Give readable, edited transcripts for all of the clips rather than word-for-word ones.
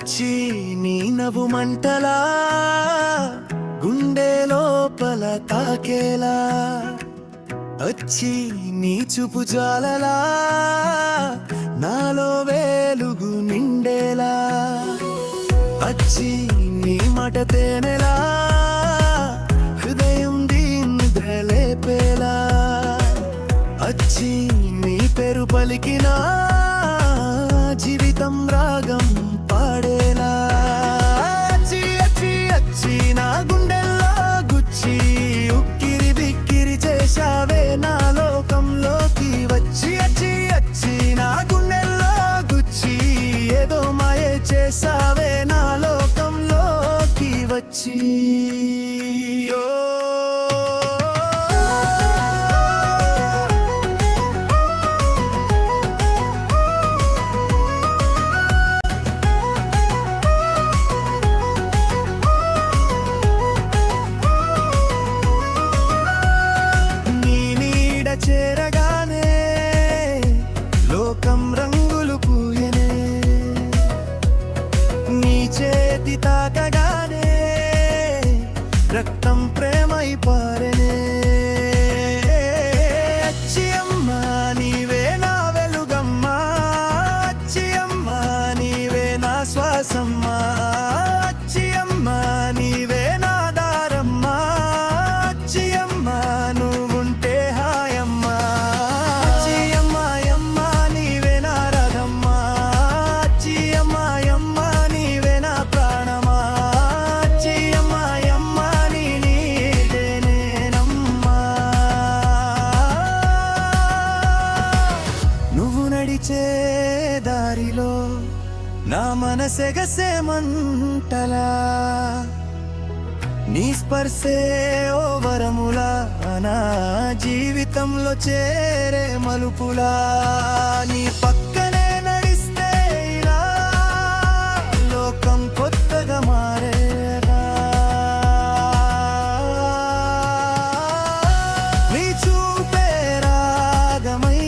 వచ్చి నీ నవ్వు మంటలా గుండె లోపల తాకేలా వచ్చి నీ చూపు జాలలా నాలో వెలుగు నిండేలా వచ్చి నీ మాట తేనెలా హృదయం దీన్ని లేపేలా వచ్చి నీ పేరు పలికినా జీవితం రాగం పాడేలా అచ్చి అచ్చి అచ్చి నా గుండెల్లో గుచ్చి ఉక్కిరి బిక్కిరి చేశావే నా లోకంలోకి వచ్చి అచ్చి అచ్చి నా గుండెల్లో గుచ్చి ఏదో మాయ చేశావే నా లోకంలోకి వచ్చి చేరగానే లోకం రంగులు పూయనే నీ చేతి తాకగానే రక్తం ప్రేమై పారనే అచ్చి అమ్మా నీవే నా వెలుగమ్మా అచ్చి అమ్మా నీవే నా శ్వాసమ్మా అచ్చి అమ్మా నీవే నా దారమ్మా అచ్చి అమ్మా నువ్వుంటే దారిలో నా మనసెగసే మంటలా నీ స్పర్శే ఓ వరములా నా జీవితంలో చేరే మలుపులా నీ పక్కనే నడిస్తే ఇలా లోకం కొత్తగా మారేలా నీ చూపే రాగమై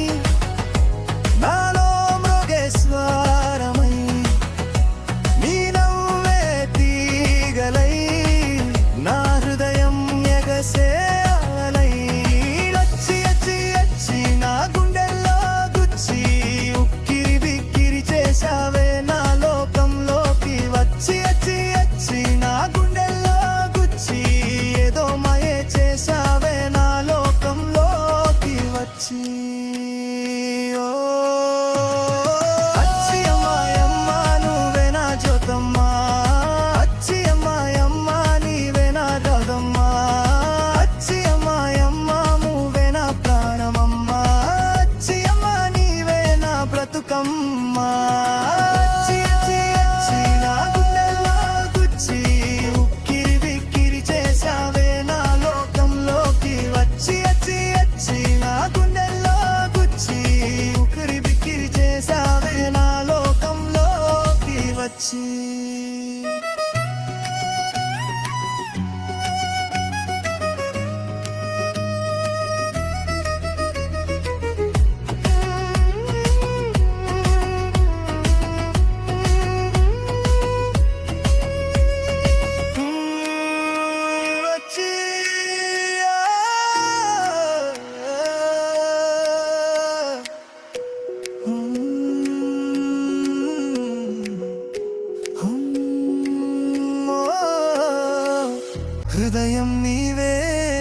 హృదయం నీవే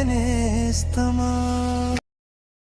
నేస్తమా.